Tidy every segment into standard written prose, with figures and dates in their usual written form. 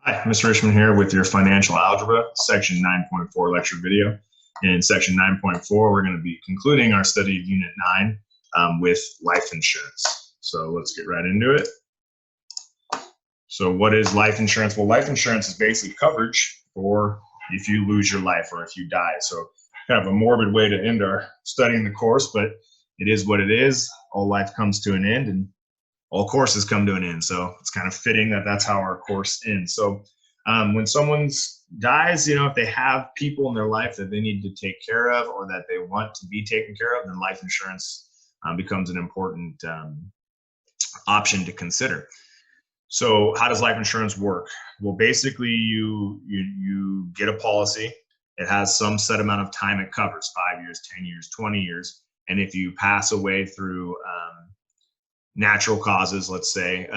Hi, Mr. Richmond here with your financial algebra, section 9.4 lecture video. In section 9.4, we're going to be concluding our study of unit 9 with life insurance. So let's get right into it. So what is life insurance? Well, life insurance is basically coverage for if you lose your life or if you die. So kind of a morbid way to end our studying the course, but it is what it is. All life comes to an end, and all courses come to an end. So it's kind of fitting that that's how our course ends. So when someone dies, if they have people in their life that they need to take care of or that they want to be taken care of, then life insurance becomes an important option to consider. So how does life insurance work? Well, basically you get a policy. It has some set amount of time it covers, 5 years, 10 years, 20 years. And if you pass away through natural causes, let's say,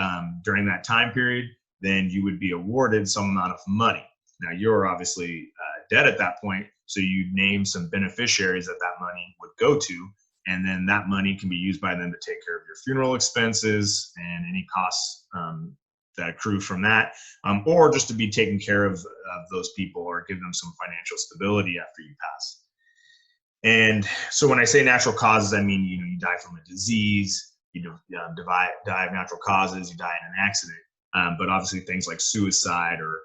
during that time period, then you would be awarded some amount of money. Now, you're obviously dead at that point, so you name some beneficiaries that that money would go to, and then that money can be used by them to take care of your funeral expenses and any costs that accrue from that, or just to be taken care of those people or give them some financial stability after you pass. And so when I say natural causes, I mean, you die from a disease, you die of natural causes, you die in an accident. But obviously things like suicide or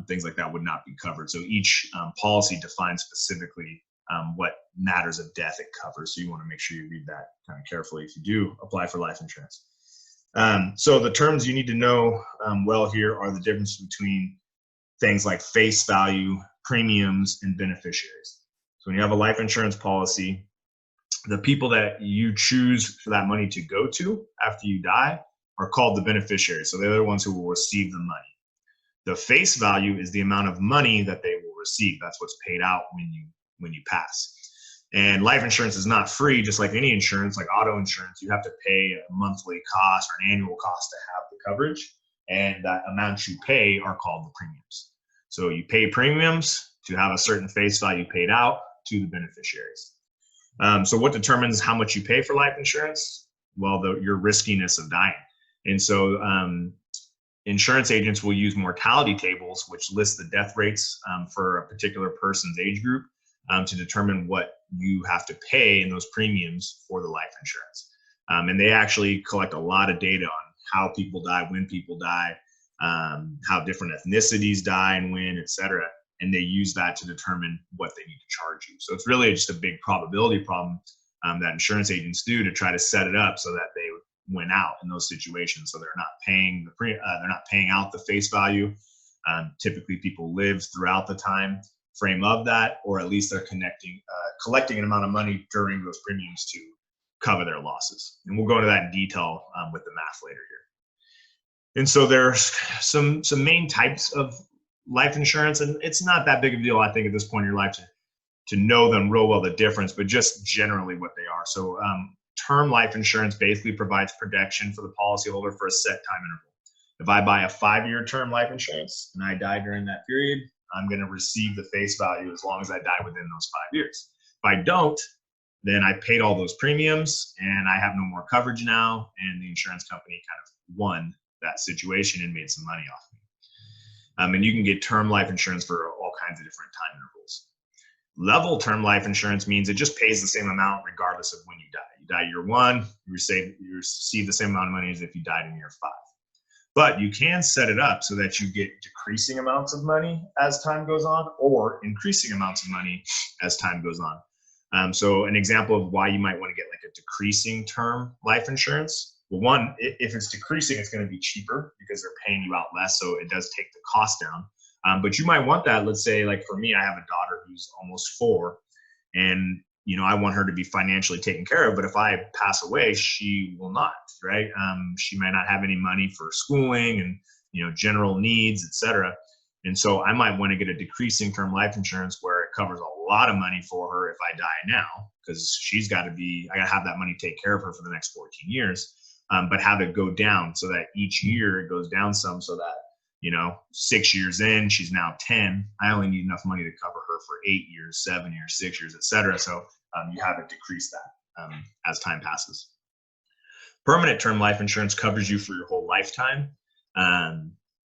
things like that would not be covered. So each policy defines specifically what matters of death it covers. So you want to make sure you read that kind of carefully if you do apply for life insurance. So the terms you need to know well here are the difference between things like face value, premiums, and beneficiaries. So when you have a life insurance policy, the people that you choose for that money to go to after you die are called the beneficiaries. So they're the ones who will receive the money. The face value is the amount of money that they will receive. That's what's paid out when you pass. And life insurance is not free, just like any insurance, like auto insurance. You have to pay a monthly cost or an annual cost to have the coverage. And that amount you pay are called the premiums. So you pay premiums to have a certain face value paid out to the beneficiaries. So what determines how much you pay for life insurance? Well, your riskiness of dying. And so insurance agents will use mortality tables, which list the death rates for a particular person's age group to determine what you have to pay in those premiums for the life insurance. And they actually collect a lot of data on how people die, when people die, how different ethnicities die and when, et cetera. And they use that to determine what they need to charge you. So it's really just a big probability problem that insurance agents do to try to set it up so that they win out in those situations. So they're not paying they're not paying out the face value. Typically, people live throughout the time frame of that, or at least they're collecting an amount of money during those premiums to cover their losses. And we'll go into that in detail with the math later here. And so there's some main types of life insurance, and it's not that big of a deal, I think, at this point in your life to know them real well, the difference, but just generally what they are. So term life insurance basically provides protection for the policyholder for a set time interval. If I buy a 5-year term life insurance and I die during that period, I'm going to receive the face value as long as I die within those 5 years. If I don't, then I paid all those premiums and I have no more coverage now, and the insurance company kind of won that situation and made some money off me. And you can get term life insurance for all kinds of different time intervals. Level term life insurance means it just pays the same amount regardless of when you die. You die year 1, you receive the same amount of money as if you died in year 5. But you can set it up so that you get decreasing amounts of money as time goes on, or increasing amounts of money as time goes on. So an example of why you might want to get like a decreasing term life insurance. Well, one, if it's decreasing, it's going to be cheaper because they're paying you out less, so it does take the cost down. But you might want that. Let's say, like for me, I have a daughter who's almost 4, and I want her to be financially taken care of. But if I pass away, she will not, right? She might not have any money for schooling and general needs, etc. And so I might want to get a decreasing term life insurance where it covers a lot of money for her if I die now, because I got to have that money to take care of her for the next 14 years. But have it go down so that each year it goes down some, so that 6 years in, she's now 10. I only need enough money to cover her for 8 years, 7 years, 6 years, etc. So you have it decrease that as time passes. Permanent term life insurance covers you for your whole lifetime.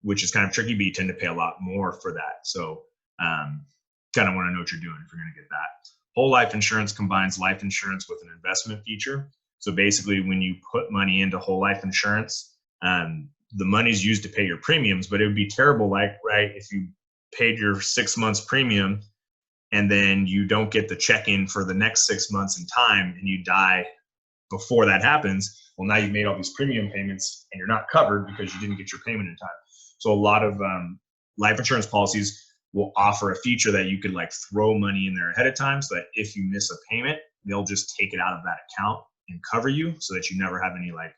which is kind of tricky, but you tend to pay a lot more for that. So kind of want to know what you're doing if you're going to get that. Whole life insurance combines life insurance with an investment feature. So basically, when you put money into whole life insurance, the money's used to pay your premiums, but it would be terrible, like, right, if you paid your 6 months premium and then you don't get the check-in for the next 6 months in time and you die before that happens, well, now you've made all these premium payments and you're not covered because you didn't get your payment in time. So a lot of life insurance policies will offer a feature that you could like throw money in there ahead of time, so that if you miss a payment, they'll just take it out of that account and cover you, so that you never have any like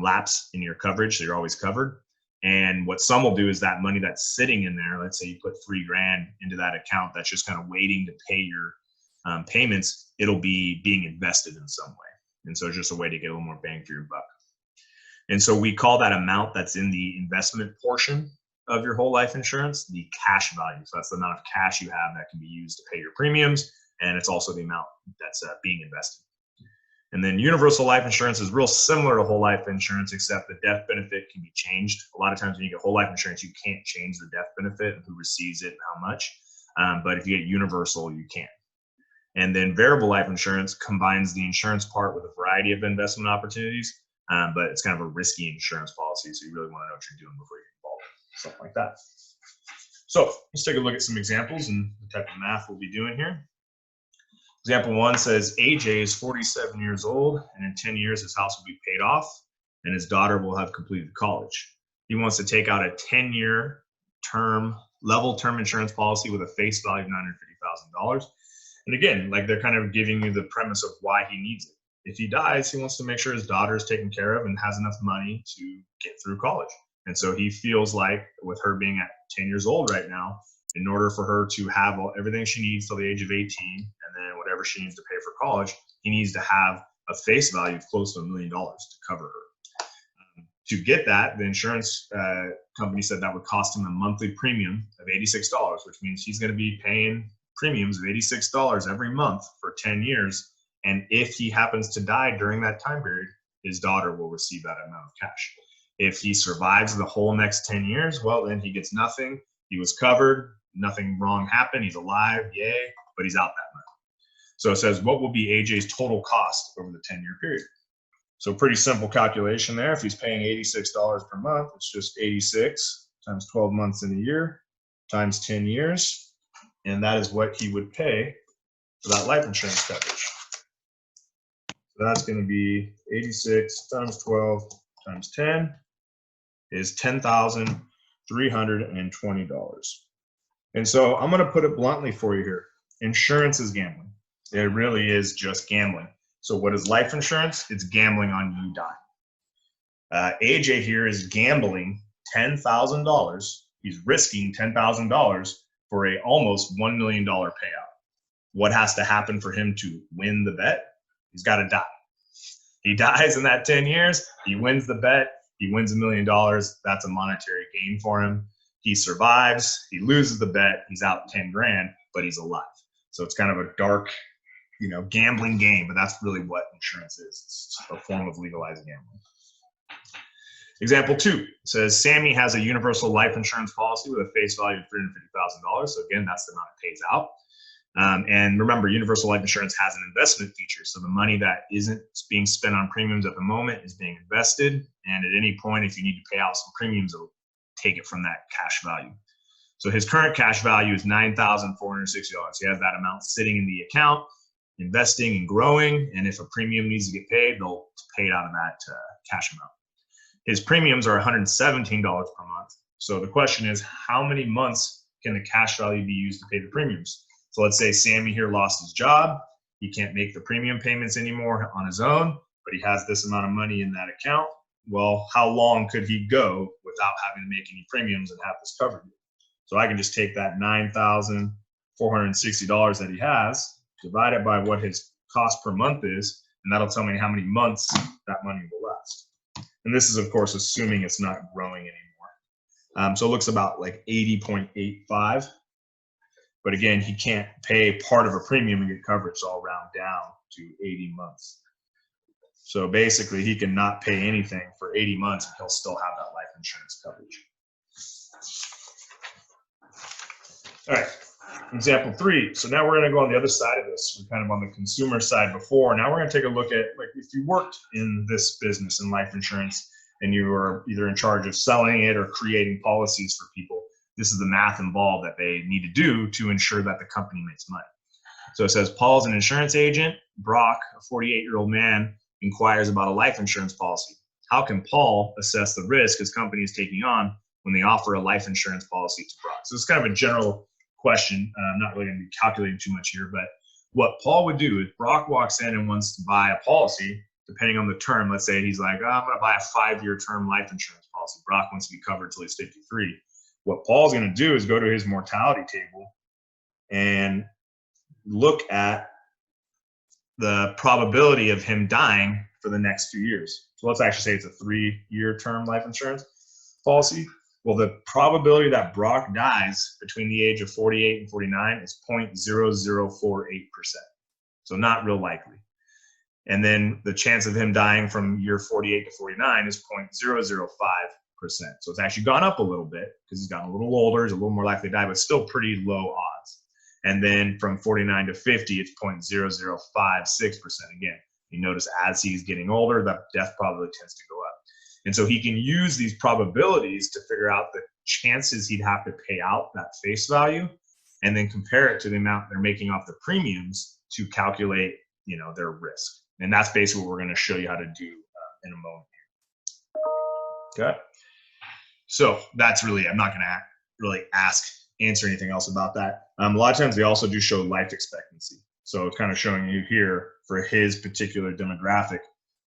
lapse in your coverage, so you're always covered. And what some will do is that money that's sitting in there, let's say you put $3 grand into that account that's just kind of waiting to pay your payments, it'll be being invested in some way. And so it's just a way to get a little more bang for your buck. And so we call that amount that's in the investment portion of your whole life insurance the cash value. So that's the amount of cash you have that can be used to pay your premiums, and it's also the amount that's being invested. And then universal life insurance is real similar to whole life insurance, except the death benefit can be changed. A lot of times when you get whole life insurance, you can't change the death benefit and who receives it and how much. But if you get universal, you can. And then variable life insurance combines the insurance part with a variety of investment opportunities, but it's kind of a risky insurance policy, so you really want to know what you're doing before you get involved in something like that. So let's take a look at some examples and the type of math we'll be doing here. Example 1 says AJ is 47 years old, and in 10 years his house will be paid off and his daughter will have completed college. He wants to take out a 10-year level term insurance policy with a face value of $950,000. And again, like they're kind of giving you the premise of why he needs it. If he dies, he wants to make sure his daughter is taken care of and has enough money to get through college. And so he feels like, with her being at 10 years old right now, in order for her to have everything she needs till the age of 18, and then whatever she needs to pay for college, he needs to have a face value of close to $1 million to cover her. To get that, the insurance company said that would cost him a monthly premium of $86, which means he's going to be paying premiums of $86 every month for 10 years. And if he happens to die during that time period, his daughter will receive that amount of cash. If he survives the whole next 10 years, well, then he gets nothing. He was covered. Nothing wrong happened. He's alive. Yay. But he's out that money. So it says, what will be AJ's total cost over the 10-year period? So pretty simple calculation there. If he's paying $86 per month, it's just 86 times 12 months in a year times 10 years. And that is what he would pay for that life insurance coverage. So that's going to be 86 times 12 times 10 is $10,320. And so I'm going to put it bluntly for you here. Insurance is gambling. It really is just gambling. So what is life insurance? It's gambling on you dying. AJ here is gambling $10,000. He's risking $10,000 for a almost $1 million payout. What has to happen for him to win the bet? He's got to die. He dies in that 10 years. He wins the bet. He wins $1 million. That's a monetary gain for him. He survives. He loses the bet. He's out 10 grand, but he's alive. So it's kind of a dark, gambling game, but that's really what insurance is. It's a form of legalized gambling. Example 2 says Sammy has a universal life insurance policy with a face value of $350,000. So again, that's the amount it pays out. And remember, universal life insurance has an investment feature. So the money that isn't being spent on premiums at the moment is being invested. And at any point, if you need to pay out some premiums, it'll take it from that cash value. So his current cash value is $9,460. He has that amount sitting in the account, investing and growing. And if a premium needs to get paid, they'll pay it out of that cash amount. His premiums are $117 per month. So the question is, how many months can the cash value be used to pay the premiums? So let's say Sammy here lost his job. He can't make the premium payments anymore on his own, but he has this amount of money in that account. Well, how long could he go without having to make any premiums and have this covered? So I can just take that $9,460 that he has, divide it by what his cost per month is, and that'll tell me how many months that money will last. And this is, of course, assuming it's not growing anymore. So it looks about like 80.85. But again, he can't pay part of a premium and get coverage, so I'll round down to 80 months. So basically, he can not pay anything for 80 months and he'll still have that life insurance coverage. All right, example 3. So now we're going to go on the other side of this. We're kind of on the consumer side before. Now we're going to take a look at, like, if you worked in this business in life insurance and you were either in charge of selling it or creating policies for people, this is the math involved that they need to do to ensure that the company makes money. So it says, Paul's an insurance agent. Brock, a 48-year-old man, inquires about a life insurance policy. How can Paul assess the risk his company is taking on when they offer a life insurance policy to Brock? So it's kind of a general question. I'm not really going to be calculating too much here, but what Paul would do is Brock walks in and wants to buy a policy, depending on the term. Let's say he's like, oh, I'm going to buy a 5-year term life insurance policy. Brock wants to be covered till he's 53. What Paul's going to do is go to his mortality table and look at the probability of him dying for the next few years. So let's actually say it's a 3-year term life insurance policy. Well, the probability that Brock dies between the age of 48 and 49 is 0.0048%. So not real likely. And then the chance of him dying from year 48 to 49 is 0.005%. So it's actually gone up a little bit because he's gotten a little older, he's a little more likely to die, but still pretty low odds. And then from 49 to 50, it's 0.0056%. Again, you notice as he's getting older, that death probability tends to go up. And so he can use these probabilities to figure out the chances he'd have to pay out that face value, and then compare it to the amount they're making off the premiums to calculate, their risk. And that's basically what we're going to show you how to do in a moment. Okay. So that's really, I'm not going to really answer anything else about that. A lot of times they also do show life expectancy. So it's kind of showing you here for his particular demographic,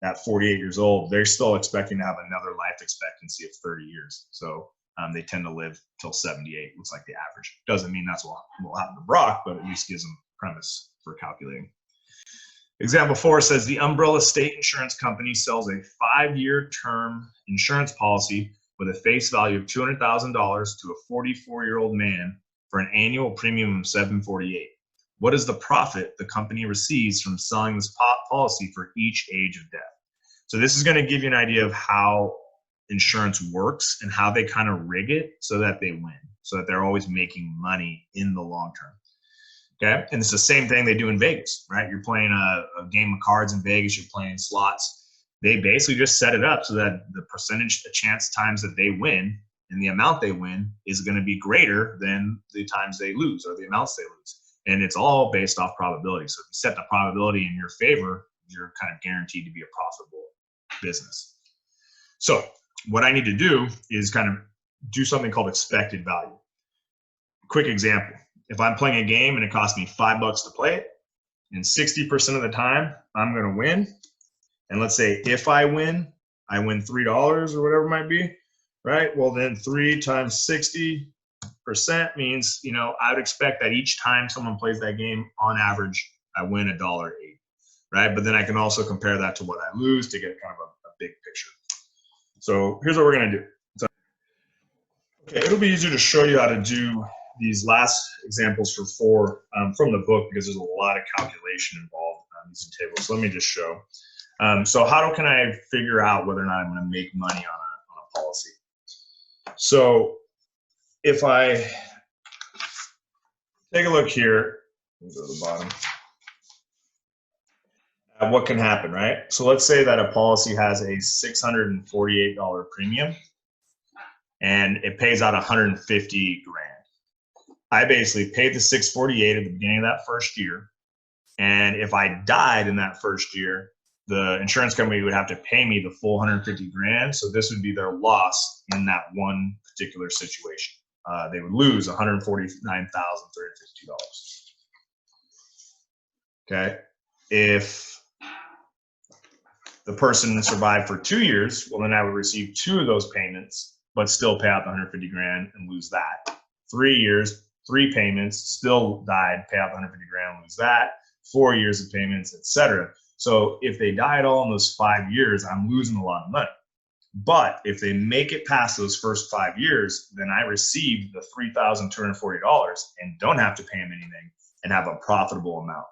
at 48 years old, they're still expecting to have another life expectancy of 30 years. So they tend to live till 78, looks like the average. Doesn't mean that's what will happen to Brock, but at least gives them premise for calculating. Example 4 says the Umbrella State Insurance Company sells a 5-year term insurance policy with a face value of $200,000 to a 44-year-old man for an annual premium of $748. What is the profit the company receives from selling this policy for each age of death? So this is going to give you an idea of how insurance works and how they kind of rig it so that they win, so that they're always making money in the long term. Okay, and it's the same thing they do in Vegas, right? You're playing a game of cards in Vegas, you're playing slots. They basically just set it up so that the percentage, the chance times that they win and the amount they win is going to be greater than the times they lose or the amounts they lose. And it's all based off probability. So if you set the probability in your favor, you're kind of guaranteed to be a profitable business. So what I need to do is kind of do something called expected value. Quick example. If I'm playing a game and it costs me $5 to play it, and 60% of the time I'm going to win, and let's say if I win $3 or whatever it might be, right? Well, then 3 times 60% means, I would expect that each time someone plays that game, on average, I win $1.08, right? But then I can also compare that to what I lose to get kind of a big picture. So here's what we're going to do. Okay, it'll be easier to show you how to do these last examples for 4 from the book because there's a lot of calculation involved on these tables. So let me just show. So how can I figure out whether or not I'm going to make money on a policy? So if I take a look here, let me go to the bottom. What can happen, right? So let's say that a policy has a $648 premium and it pays out $150 grand. I basically paid the $648 at the beginning of that first year. And if I died in that first year, the insurance company would have to pay me the full $150 grand. So this would be their loss in that one particular situation. They would lose $149,350. Okay. If the person survived for 2 years, well, then I would receive 2 of those payments, but still pay out the $150 grand and lose that. 3 years, 3 payments, still died, pay out the $150 grand, lose that. 4 years of payments, etc. So if they died all in those 5 years, I'm losing a lot of money. But if they make it past those first 5 years, then I receive the $3,240 and don't have to pay them anything and have a profitable amount.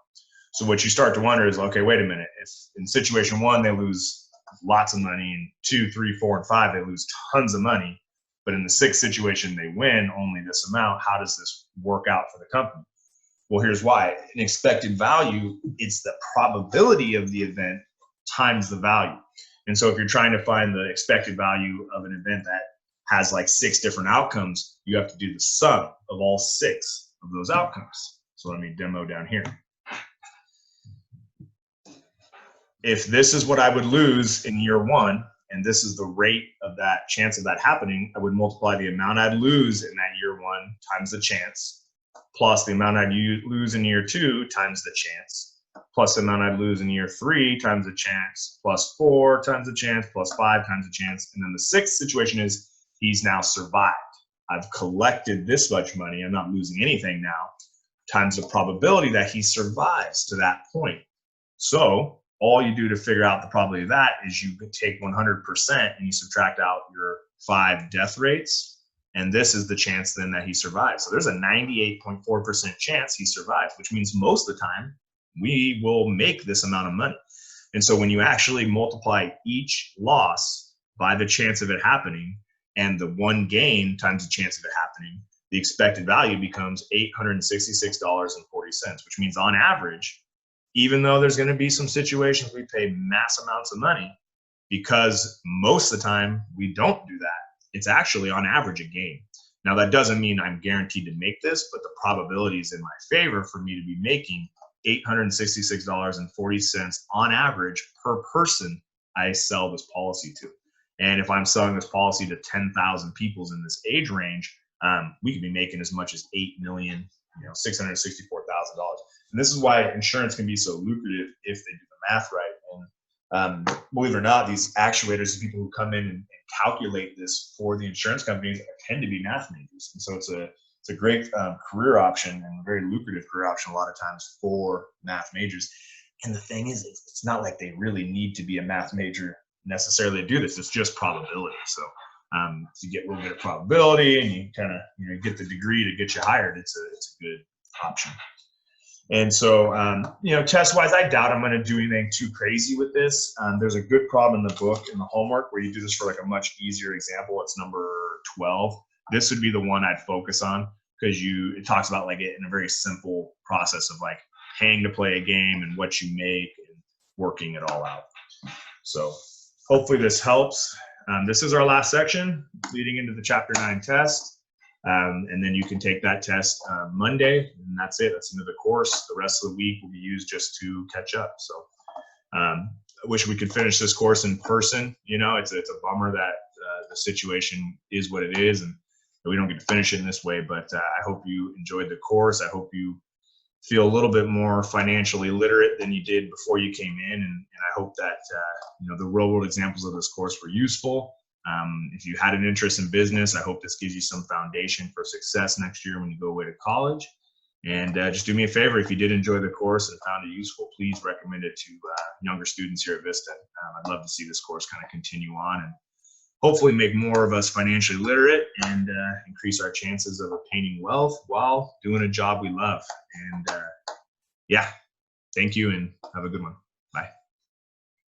So what you start to wonder is, okay, wait a minute. If in situation 1, they lose lots of money, and 2, 3, 4, and 5, they lose tons of money. but in the sixth situation, they win only this amount. How does this work out for the company? Well, here's why. An expected value, it's the probability of the event times the value. And so if you're trying to find the expected value of an event that has like 6 different outcomes, you have to do the sum of all 6 of those outcomes. So let me demo down here. If this is what I would lose in year 1, and this is the rate of that chance of that happening, I would multiply the amount I'd lose in that year 1 times the chance, plus the amount I'd lose in year 2 times the chance, plus the amount I'd lose in year 3 times the chance, plus 4 times the chance, plus 5 times the chance. And then the sixth situation is he's now survived. I've collected this much money, I'm not losing anything now, times the probability that he survives to that point. So all you do to figure out the probability of that is you take 100% and you subtract out your 5 death rates, and this is the chance then that he survives. So there's a 98.4% chance he survives, which means most of the time we will make this amount of money. And so when you actually multiply each loss by the chance of it happening and the one gain times the chance of it happening, the expected value becomes $866.40, which means on average, even though there's going to be some situations we pay mass amounts of money, because most of the time we don't do that, it's actually on average a gain. Now that doesn't mean I'm guaranteed to make this, but the probability is in my favor for me to be making $866.40 on average per person I sell this policy to. And if I'm selling this policy to 10,000 people in this age range, we could be making as much as $8,664,000. And this is why insurance can be so lucrative if they do the math right. And believe it or not, these actuators, the people who come in and calculate this for the insurance companies, tend to be math majors. And so it's a great career option and a very lucrative career option a lot of times for math majors. And the thing is, it's not like they really need to be a math major necessarily to do this. It's just probability. So you get a little bit of probability and you kind of get the degree to get you hired. It's a good option. And so, test-wise, I doubt I'm going to do anything too crazy with this. There's a good problem in the book, in the homework, where you do this for like a much easier example. It's number 12. This would be the one I'd focus on, because it talks about like it in a very simple process of like paying to play a game and what you make and working it all out. So hopefully this helps. This is our last section leading into the Chapter 9 test. And then you can take that test Monday, and that's it. That's the end of the course. The rest of the week will be used just to catch up. So I wish we could finish this course in person. It's a bummer that the situation is what it is, and we don't get to finish it in this way. But I hope you enjoyed the course. I hope you feel a little bit more financially literate than you did before you came in, and I hope that the real-world examples of this course were useful. If you had an interest in business, I hope this gives you some foundation for success next year when you go away to college. And just do me a favor, if you did enjoy the course and found it useful, please recommend it to younger students here at Vista. I'd love to see this course kind of continue on and hopefully make more of us financially literate and increase our chances of obtaining wealth while doing a job we love. And thank you and have a good one.